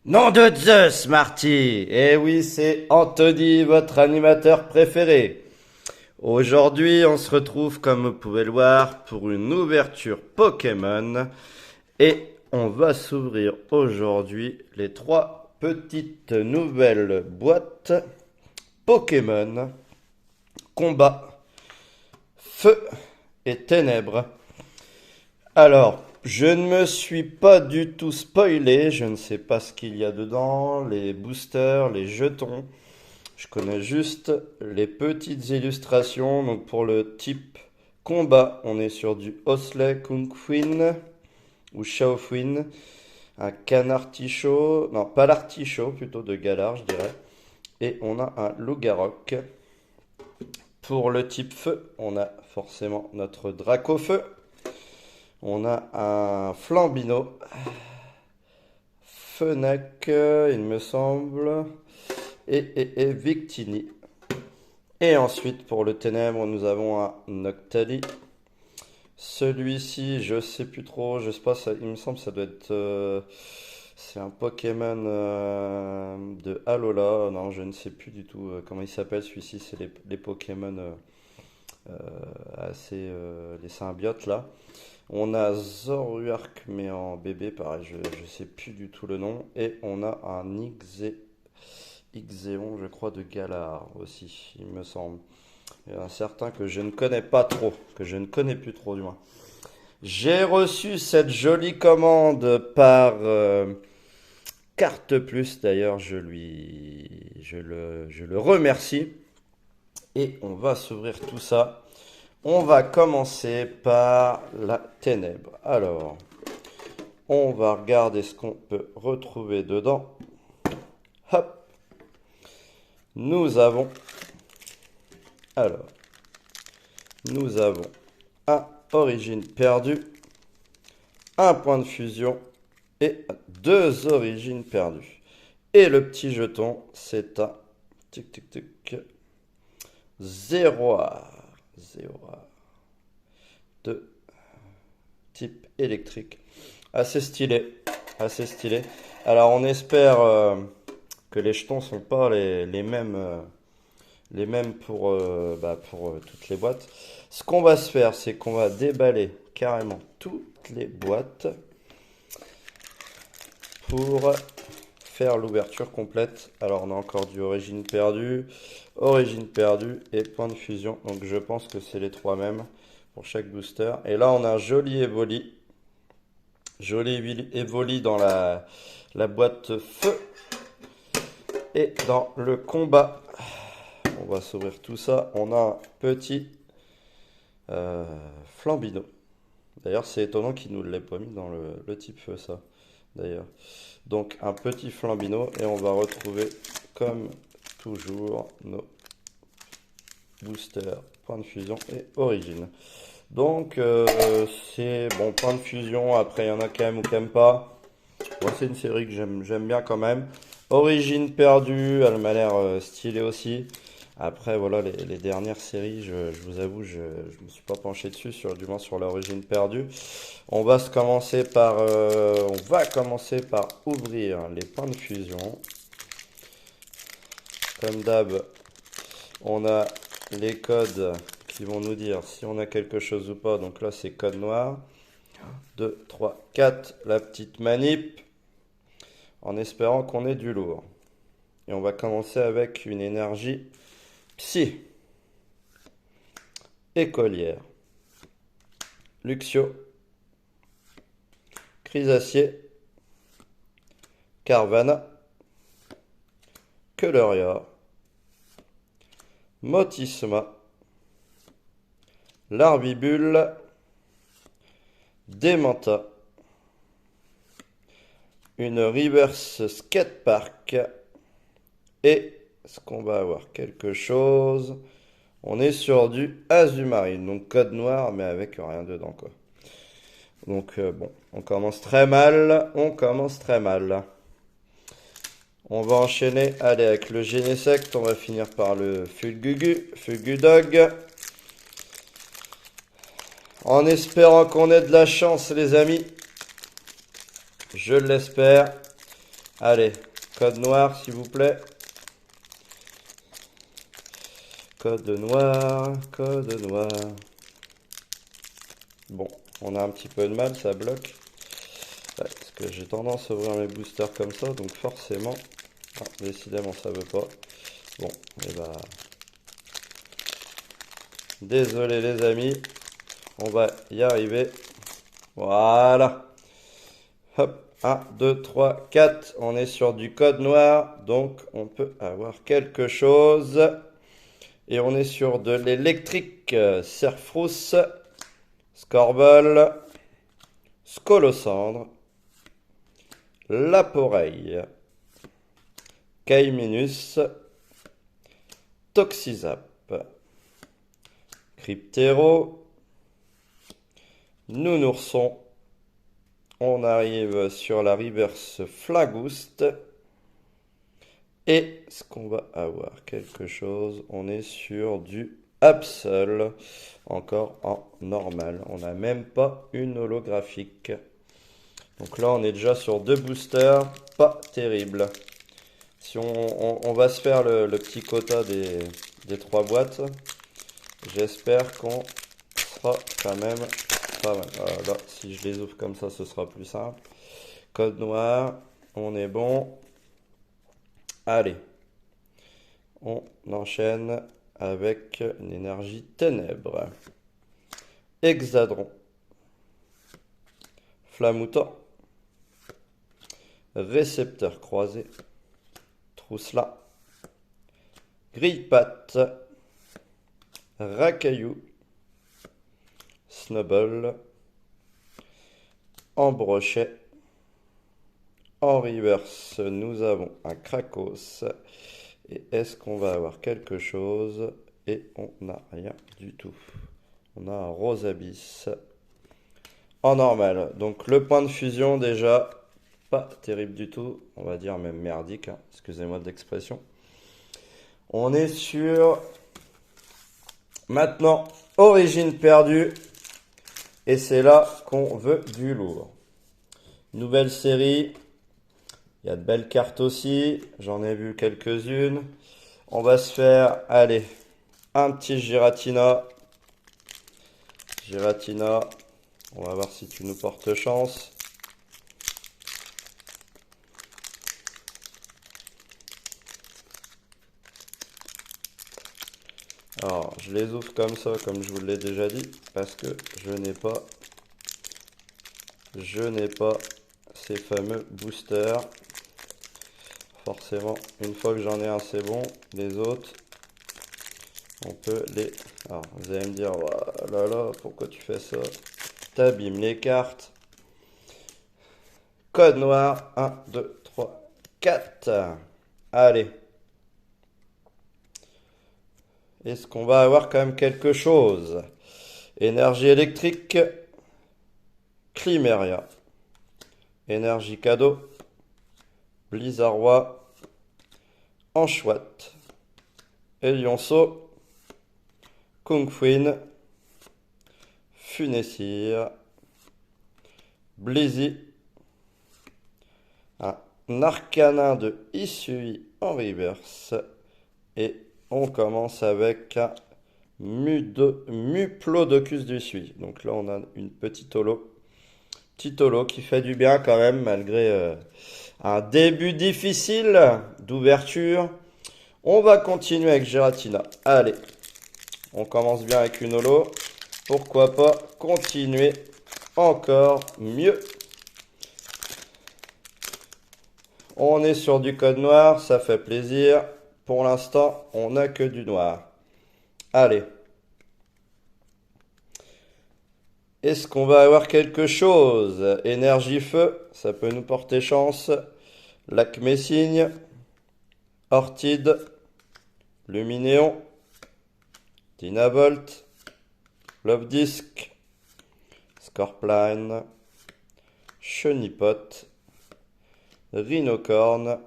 Nom de Zeus, Marty! Eh oui, c'est Anthony, votre animateur préféré. Aujourd'hui, on se retrouve, comme vous pouvez le voir, pour une ouverture Pokémon. Et on va s'ouvrir aujourd'hui les trois petites nouvelles boîtes Pokémon, Combat, Feu et Ténèbres. Alors, je ne me suis pas du tout spoilé, je ne sais pas ce qu'il y a dedans, les boosters, les jetons. Je connais juste les petites illustrations. Donc pour le type combat, on est sur du Osley Kungfuin ou Shaofuin, un canard tichot, non pas l'artichaut, plutôt de Galar je dirais. Et on a un Lougarok. Pour le type feu, on a forcément notre Dracofeu. On a un Flambino, Fenac, il me semble, et Victini. Et ensuite, pour le ténèbre, nous avons un Noctali. Celui-ci, je sais plus trop, je sais pas, il me semble que ça doit être... c'est un Pokémon de Alola. Non, je ne sais plus du tout comment il s'appelle. Celui-ci, c'est les Pokémon les symbiotes là. On a Zoroark, mais en bébé, pareil, je ne sais plus du tout le nom. Et on a un Ixéon, je crois, de Galar aussi, il me semble. Et un certain que je ne connais pas trop, que je ne connais plus trop du moins. J'ai reçu cette jolie commande par Carte Plus, d'ailleurs, je le remercie. Et on va s'ouvrir tout ça. On va commencer par la ténèbre. Alors, on va regarder ce qu'on peut retrouver dedans. Hop, nous avons, alors, nous avons un origine perdue, un point de fusion et deux origines perdues. Et le petit jeton, c'est un tic tic tic zéroir de type électrique. Assez stylé, assez stylé. Alors on espère que les jetons sont pas les mêmes pour toutes les boîtes. Ce qu'on va se faire, c'est qu'on va déballer carrément toutes les boîtes pour faire l'ouverture complète. Alors on a encore du origine perdue et point de fusion. Donc je pense que c'est les trois mêmes pour chaque booster. Et là on a un joli Evoli. Joli Evoli dans la boîte feu. Et dans le combat, on va s'ouvrir tout ça. On a un petit Flambino. D'ailleurs, c'est étonnant qu'il nous l'ait pas mis dans le type feu, ça. D'ailleurs. Donc, un petit Flambino. Et on va retrouver, comme toujours, nos boosters, point de fusion et origine. Donc, c'est bon, point de fusion. Après, il y en a qui aiment ou qui n'aiment pas. Moi, c'est une série que j'aime bien quand même. Origine perdue, elle m'a l'air stylée aussi. Après, voilà, les dernières séries, je vous avoue, je me suis pas penché dessus, du moins sur l'origine perdue. On va commencer par ouvrir les points de fusion. Comme d'hab, on a les codes qui vont nous dire si on a quelque chose ou pas. Donc là, c'est code noir. 2, 3, 4, la petite manip, en espérant qu'on ait du lourd. Et on va commencer avec une énergie Psy, Écolière, Luxio, Crisacier, Carvana, Coloria, Motisma, Larbibule, Demanta, une reverse skatepark et est-ce qu'on va avoir quelque chose? On est sur du Azumarill, donc code noir mais avec rien dedans quoi. Donc bon, on commence très mal, On va enchaîner, allez, avec le Genesect, on va finir par le Fulgudog. En espérant qu'on ait de la chance les amis. Je l'espère. Allez, code noir, s'il vous plaît. Code noir, code noir. Bon, on a un petit peu de mal, ça bloque. Ouais, parce que j'ai tendance à ouvrir mes boosters comme ça, donc forcément... Ah, décidément, ça veut pas. Bon, et bah... Désolé les amis, on va y arriver. Voilà. Hop, 1, 2, 3, 4. On est sur du code noir, donc on peut avoir quelque chose. Et on est sur de l'électrique. Serfrousse, Scorbol, Scolocendre, Laporeille, Caiminus, Toxizap, Cryptero, Nounourson. On arrive sur la reverse Flagouste. Et ce qu'on va avoir quelque chose, on est sur du Absol, encore en normal. On n'a même pas une holographique. Donc là, on est déjà sur 2 boosters, pas terrible. Si on va se faire le petit quota des 3 boîtes, j'espère qu'on sera quand même pas mal. Là, si je les ouvre comme ça, ce sera plus simple. Code noir, on est bon. Allez, on enchaîne avec une énergie ténèbres. Hexadron, Flamoutant, Récepteur croisé, Trousselas, Grille-Patte, Racaillou, Snowball, Embrochet. En reverse, nous avons un Krakos. Et est-ce qu'on va avoir quelque chose? Et on n'a rien du tout. On a un Rose Abyss en normal. Donc le point de fusion déjà, pas terrible du tout. On va dire même merdique, hein. Excusez-moi de l'expression. On est sur maintenant Origine perdue. Et c'est là qu'on veut du lourd. Nouvelle série. Il y a de belles cartes aussi. J'en ai vu quelques-unes. On va se faire, allez, un petit Giratina. Giratina. On va voir si tu nous portes chance. Alors, je les ouvre comme ça, comme je vous l'ai déjà dit, parce que je n'ai pas ces fameux boosters. Forcément, une fois que j'en ai un, c'est bon. Les autres, on peut les... Alors, vous allez me dire, oh là là, pourquoi tu fais ça? T'abîmes les cartes. Code noir, 1, 2, 3, 4. Allez. Est-ce qu'on va avoir quand même quelque chose? Énergie électrique, Climmeria, énergie cadeau, Blizzardroid, Anchouette, Elionceau, Kungfuin, Funessir, Blizzy, un Arcanin de Isui en reverse. Et on commence avec un Muplodocus du Sui. Donc là, on a une petite holo. Petite holo qui fait du bien quand même, malgré un début difficile d'ouverture. On va continuer avec Giratina. Allez, on commence bien avec une holo. Pourquoi pas continuer encore mieux. On est sur du code noir, ça fait plaisir. Pour l'instant, on n'a que du noir. Allez. Est-ce qu'on va avoir quelque chose? Énergie feu, ça peut nous porter chance. Lac Messigne, Ortide, Luminéon, Dynavolt, Love Disc, Scorpline, Chenipote, Rhinocorn,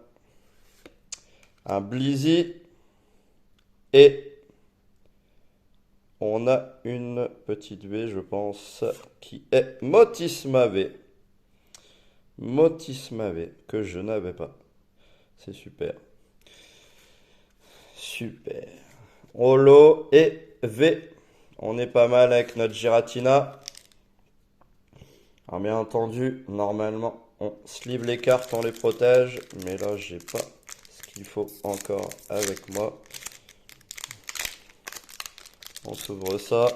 un Blizzy et on a une petite V, je pense, qui est Motisma V. Motisma V, que je n'avais pas. C'est super. Super. Holo et V. On est pas mal avec notre Giratina. Alors bien entendu, normalement, on sleeve les cartes, on les protège. Mais là, j'ai pas ce qu'il faut encore avec moi. On s'ouvre ça.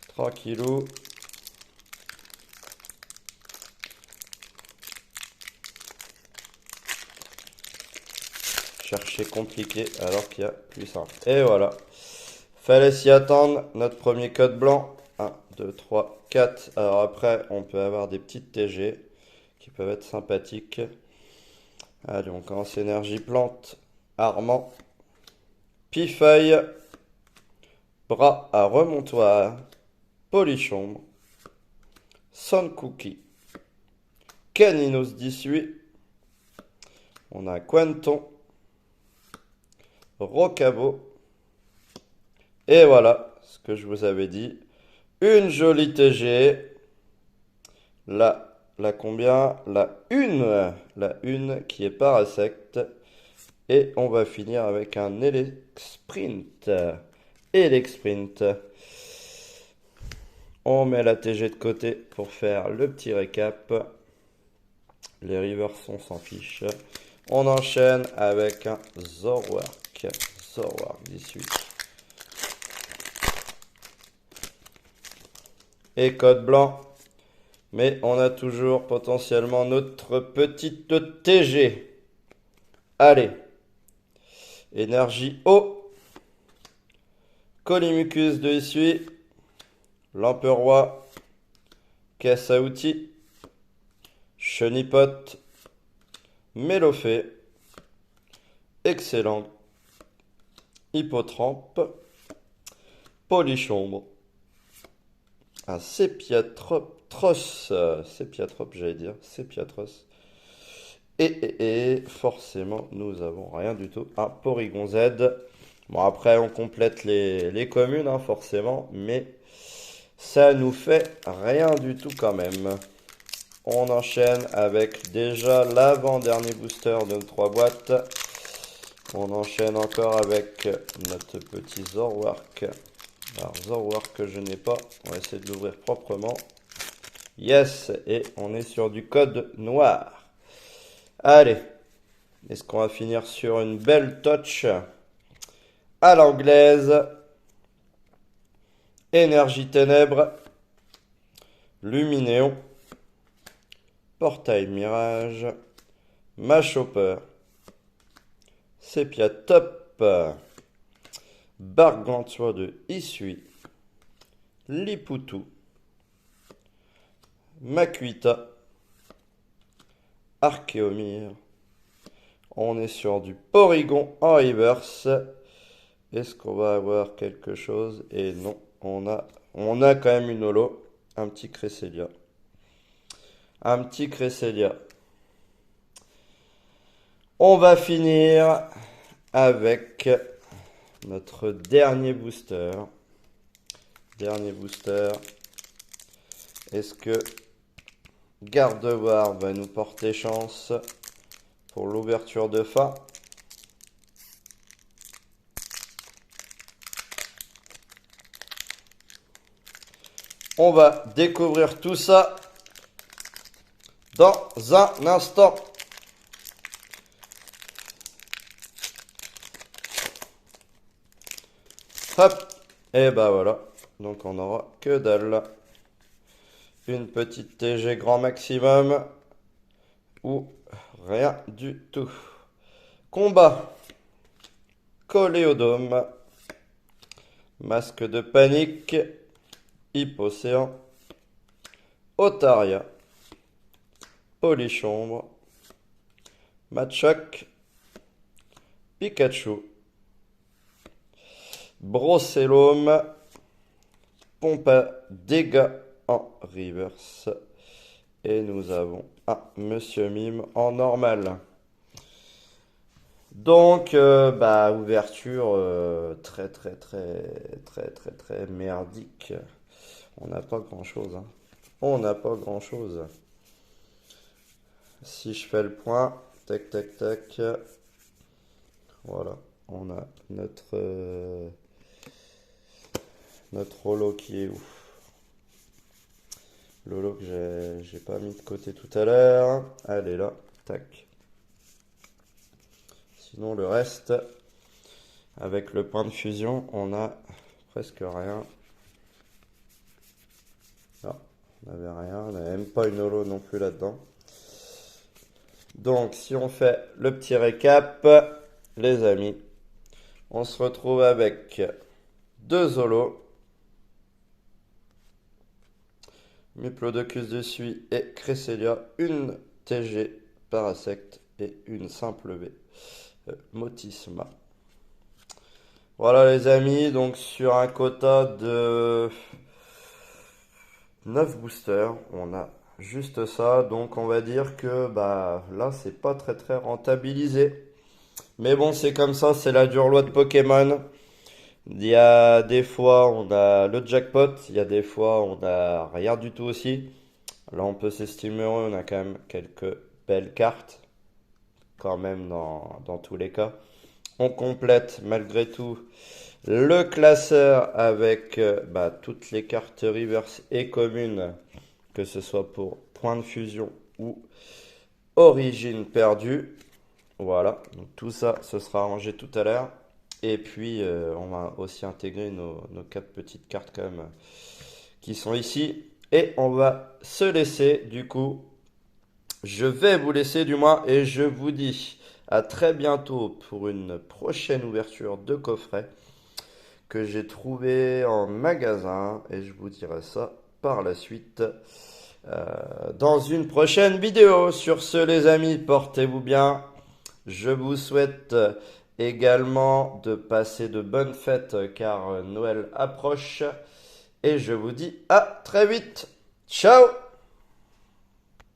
Tranquillou. Chercher compliqué alors qu'il y a plus simple. Et voilà. Fallait s'y attendre. Notre premier code blanc. 1, 2, 3, 4. Alors après, on peut avoir des petites TG qui peuvent être sympathiques. Allez, on commence énergie plante. Armand. Pifeuille. Bras à remontoir. Polichombre. Sun Cookie. Caninos 18. On a Quenton. Rocabo. Et voilà ce que je vous avais dit. Une jolie TG. La combien? La une qui est parasect. Et on va finir avec un Elexprint. Elexprint. On met la TG de côté pour faire le petit récap. Les rivers on s'en fiche. On enchaîne avec un Zoroark. Zoroark 18. Et code blanc. Mais on a toujours potentiellement notre petite TG. Allez. Énergie eau. Colimucus de Issui. Lamperoi. Caisse à outils. Chenipote. Mélophée. Excellent. Hippotrampe. Polichombre. Un Sépiatros. Sépiatrope, j'allais dire. Sépiatros. Et forcément, nous avons rien du tout. Un Porygon Z. Bon, après, on complète les communes, hein, forcément. Mais ça nous fait rien du tout quand même. On enchaîne avec déjà l'avant-dernier booster de nos 3 boîtes. On enchaîne encore avec notre petit Zoroark. Alors, Zoroark que je n'ai pas. On va essayer de l'ouvrir proprement. Yes, et on est sur du code noir. Allez, est-ce qu'on va finir sur une belle touch à l'anglaise? Énergie ténèbres. Luminéon. Portail Mirage. Machopper. Sépia Top. Bargantua de Issui. Lipoutou. Makuita. Archéomir. On est sur du Porygon en reverse. Est-ce qu'on va avoir quelque chose? Et non, on a quand même une holo. Un petit Cresselia. Un petit Cresselia. On va finir avec notre dernier booster. Dernier booster. Est-ce que Gardevoir va nous porter chance pour l'ouverture de fin? On va découvrir tout ça dans un instant. Hop. Et bah voilà. Donc on n'aura que dalle. Une petite TG grand maximum. Ou rien du tout. Combat. Coléodome. Masque de panique. Hippocéan. Otaria. Polichombre. Machoc. Pikachu. Brossellum. Pompe à dégâts en reverse. Et nous avons un Monsieur Mime en normal. Donc, ouverture très merdique. On n'a pas grand-chose. On n'a pas grand-chose. Si je fais le point, Tac, tac, tac. Voilà, on a notre holo qui est où? L'holo que j'ai pas mis de côté tout à l'heure. Elle est là. Tac. Sinon, le reste, avec le point de fusion, on a presque rien. Non, on n'avait rien. On n'avait même pas une holo non plus là-dedans. Donc, si on fait le petit récap, les amis, on se retrouve avec 2 holos, Muplodocus de Suie et Cresselia, une TG Parasect et une simple B Motisma. Voilà les amis, donc sur un quota de 9 boosters, on a juste ça, donc on va dire que bah là c'est pas très rentabilisé. Mais bon, c'est comme ça, c'est la dure loi de Pokémon. Il y a des fois on a le jackpot, il y a des fois on a rien du tout aussi. Là on peut s'estimer heureux, on a quand même quelques belles cartes, quand même dans tous les cas. On complète malgré tout le classeur avec toutes les cartes reverse et communes, que ce soit pour point de fusion ou origine perdue. Voilà, donc tout ça, ce sera arrangé tout à l'heure. Et puis, on va aussi intégrer nos 4 petites cartes quand même qui sont ici. Et on va se laisser, du coup, je vais vous laisser du moins, et je vous dis à très bientôt pour une prochaine ouverture de coffret que j'ai trouvé en magasin. Et je vous dirai ça par la suite dans une prochaine vidéo. Sur ce, les amis, portez-vous bien. Je vous souhaite également de passer de bonnes fêtes car Noël approche. Et je vous dis à très vite. Ciao!